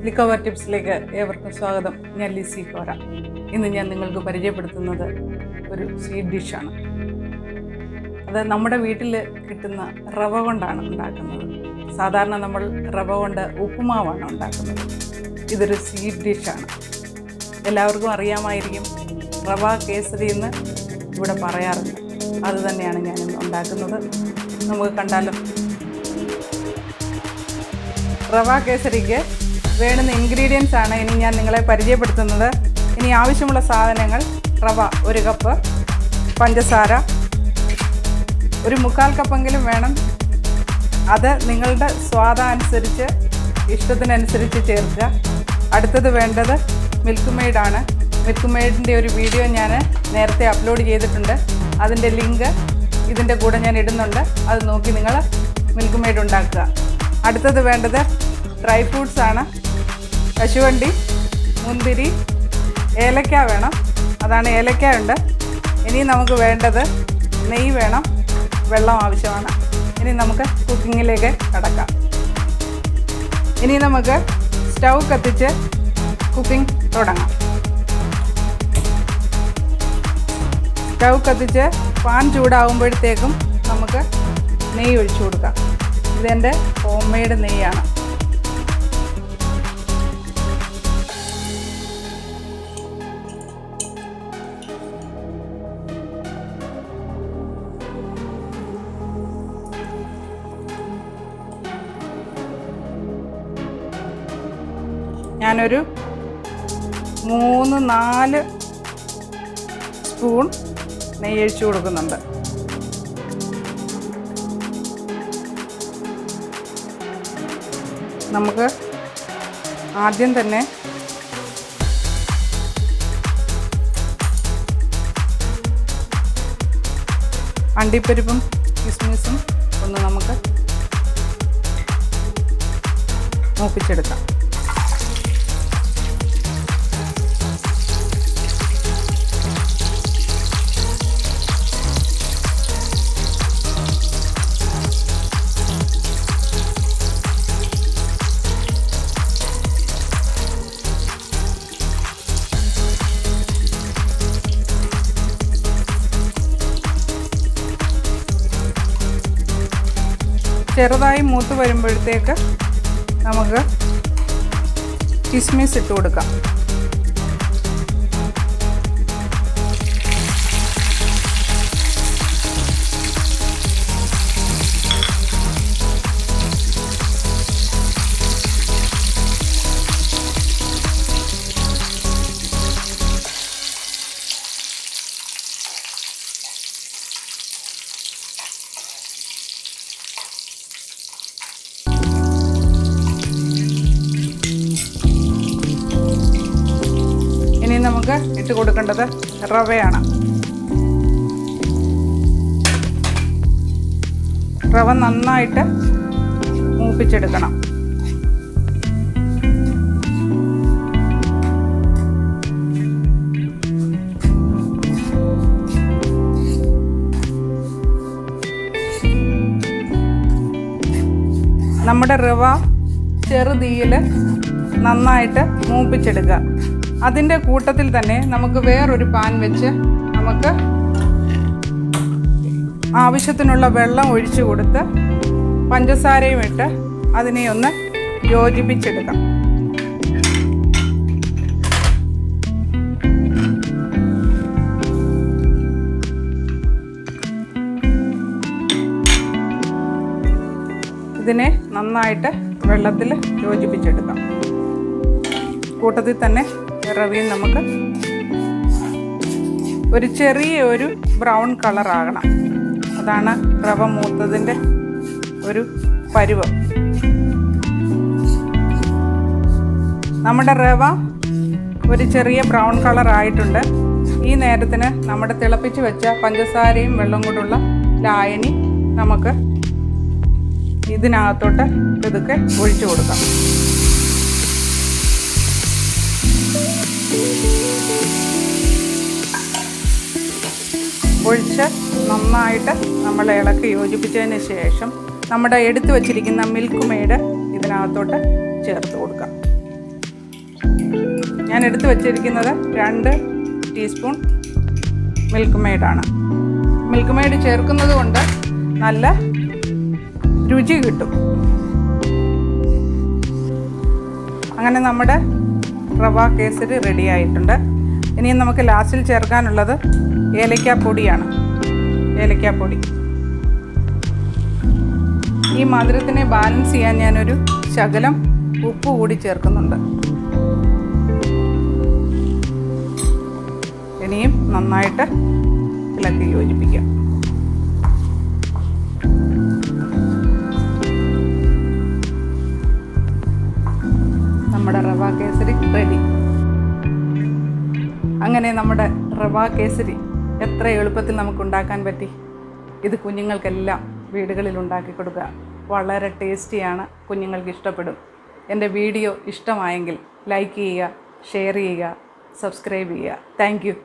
ലിക്കവർ ടിപ്സിലേക്ക് ഏവർക്കും സ്വാഗതം. ഞാൻ ലിസി കോര. ഇന്ന് ഞാൻ നിങ്ങൾക്ക് പരിചയപ്പെടുത്തുന്നത് ഒരു സ്വീറ്റ് ഡിഷാണ്. അത് നമ്മുടെ വീട്ടിൽ കിട്ടുന്ന റവ കൊണ്ടാണ് ഉണ്ടാക്കുന്നത്. സാധാരണ നമ്മൾ റവ കൊണ്ട് ഉപ്പുമാവാണ് ഉണ്ടാക്കുന്നത്. ഇതൊരു സ്വീറ്റ് ഡിഷാണ്. എല്ലാവർക്കും അറിയാമായിരിക്കും. റവ കേസരി എന്ന് ഇവിടെ പറയാറുണ്ട്. അത് തന്നെയാണ് ഞാനിന്ന് ഉണ്ടാക്കുന്നത്. നമുക്ക് കണ്ടാലോ. റവ കേസരിക്ക് വേണ്ടുന്ന ഇൻഗ്രീഡിയൻസ് ആണ് ഇനി ഞാൻ നിങ്ങളെ പരിചയപ്പെടുത്തുന്നത്. ഇനി ആവശ്യമുള്ള സാധനങ്ങൾ: റവ 1 കപ്പ്, പഞ്ചസാര 1/4 കപ്പെങ്കിലും വേണം. അത് നിങ്ങളുടെ സ്വാദനുസരിച്ച് ഇഷ്ടത്തിനനുസരിച്ച് ചേർക്കുക. അടുത്തത് വേണ്ടത് മിൽക്ക് മെയ്ഡാണ്. മിൽക്ക് മെയ്ഡിൻ്റെ ഒരു വീഡിയോ ഞാൻ നേരത്തെ അപ്ലോഡ് ചെയ്തിട്ടുണ്ട്. അതിൻ്റെ ലിങ്ക് ഇതിൻ്റെ കൂടെ ഞാൻ ഇടുന്നുണ്ട്. അത് നോക്കി നിങ്ങൾ മിൽക്ക് മെയ്ഡ് ഉണ്ടാക്കുക. അടുത്തത് വേണ്ടത് ഡ്രൈ ഫ്രൂട്ട്സ് ആണ്. കശുവണ്ടി, മുന്തിരി, ഏലക്ക വേണം. അതാണ് ഏലക്ക ഉണ്ട്. ഇനി നമുക്ക് വേണ്ടത് നെയ്യ് വേണം, വെള്ളം ആവശ്യമാണ്. ഇനി നമുക്ക് കുക്കിങ്ങിലേക്ക് കടക്കാം. ഇനി നമുക്ക് സ്റ്റൗ കത്തിച്ച് കുക്കിംഗ് തുടങ്ങാം. സ്റ്റൗ കത്തിച്ച് പാൻ ചൂടാകുമ്പോഴത്തേക്കും നമുക്ക് നെയ്യ് ഒഴിച്ചു കൊടുക്കാം. ഇതെൻ്റെ ഹോം മെയ്ഡ് നെയ്യാണ്. ഞാനൊരു 3-4 സ്പൂൺ നെയ്യ് ഒഴിച്ചു കൊടുക്കുന്നുണ്ട്. നമുക്ക് ആദ്യം തന്നെ അണ്ടിപ്പരിപ്പും കിസ്മിസും ഒന്ന് നമുക്ക് മൂപ്പിച്ചെടുക്കാം. ചെറുതായി മൂത്ത് വരുമ്പോഴത്തേക്ക് നമുക്ക് കിസ്മിസ് ഇട്ട് കൊടുക്കാം. നമുക്ക് ഇട്ട് കൊടുക്കേണ്ടത് റവയാണ്. റവ നന്നായിട്ട് മൂപ്പിച്ചെടുക്കണം. നമ്മുടെ റവ ചെറുതീയിൽ നന്നായിട്ട് മൂപ്പിച്ചെടുക്കുക. അതിൻ്റെ കൂട്ടത്തിൽ തന്നെ നമുക്ക് വേറൊരു പാൻ വെച്ച് നമുക്ക് ആവശ്യത്തിനുള്ള വെള്ളം ഒഴിച്ചു കൊടുത്ത് പഞ്ചസാരയും ഇട്ട് അതിനെ ഒന്ന് യോജിപ്പിച്ചെടുക്കാം. ഇതിനെ നന്നായിട്ട് വെള്ളത്തിൽ യോജിപ്പിച്ചെടുക്കാം. കൂട്ടത്തിൽ തന്നെ റവയും നമുക്ക് ഒരു ചെറിയ ബ്രൗൺ കളറാകണം. അതാണ് റവ മൂത്തതിൻ്റെ ഒരു പരുവം. നമ്മുടെ റവ ഒരു ചെറിയ ബ്രൗൺ കളറായിട്ടുണ്ട്. ഈ നേരത്തിന് നമ്മുടെ തിളപ്പിച്ച് വെച്ച പഞ്ചസാരയും വെള്ളം കൊണ്ടുള്ള ലായനി നമുക്ക് ഇതിനകത്തോട്ട് ഇതൊക്കെ ഒഴിച്ചു കൊടുക്കാം. ഒഴിച്ച് നന്നായിട്ട് നമ്മൾ ഇളക്കി യോജിപ്പിച്ചതിന് ശേഷം നമ്മുടെ എടുത്തു വച്ചിരിക്കുന്ന മിൽക്ക് മെയ്ഡ് ഇതിനകത്തോട്ട് ചേർത്ത് കൊടുക്കാം. ഞാൻ എടുത്തു വച്ചിരിക്കുന്നത് 2 ടീസ്പൂൺ മിൽക്ക് മെയ്ഡാണ്. മിൽക്ക് മെയ്ഡ് ചേർക്കുന്നത് കൊണ്ട് നല്ല രുചി കിട്ടും. അങ്ങനെ നമ്മുടെ റവ കേസരി റെഡി ആയിട്ടുണ്ട്. ഇനി നമുക്ക് ലാസ്റ്റിൽ ചേർക്കാനുള്ളത് ഏലക്കാപ്പൊടിയാണ്. ഏലക്കാപ്പൊടി ഈ മധുരത്തിനെ ബാലൻസ് ചെയ്യാൻ ഞാനൊരു ശകലം ഉപ്പ് കൂടി ചേർക്കുന്നുണ്ട്. ഇനിയും നന്നായിട്ട് ഇളക്കി യോജിപ്പിക്കാം. നമ്മുടെ റവ കേസരി റെഡി. അങ്ങനെ നമ്മുടെ റവ കേസരി എത്ര എളുപ്പത്തിൽ നമുക്ക് ഉണ്ടാക്കാൻ പറ്റി. ഇത് കുഞ്ഞുങ്ങൾക്കെല്ലാം വീടുകളിൽ ഉണ്ടാക്കി കൊടുക്കുക. വളരെ ടേസ്റ്റിയാണ്, കുഞ്ഞുങ്ങൾക്ക് ഇഷ്ടപ്പെടും. എൻ്റെ വീഡിയോ ഇഷ്ടമായെങ്കിൽ ലൈക്ക് ചെയ്യുക, ഷെയർ ചെയ്യുക, സബ്സ്ക്രൈബ് ചെയ്യുക. Thank you.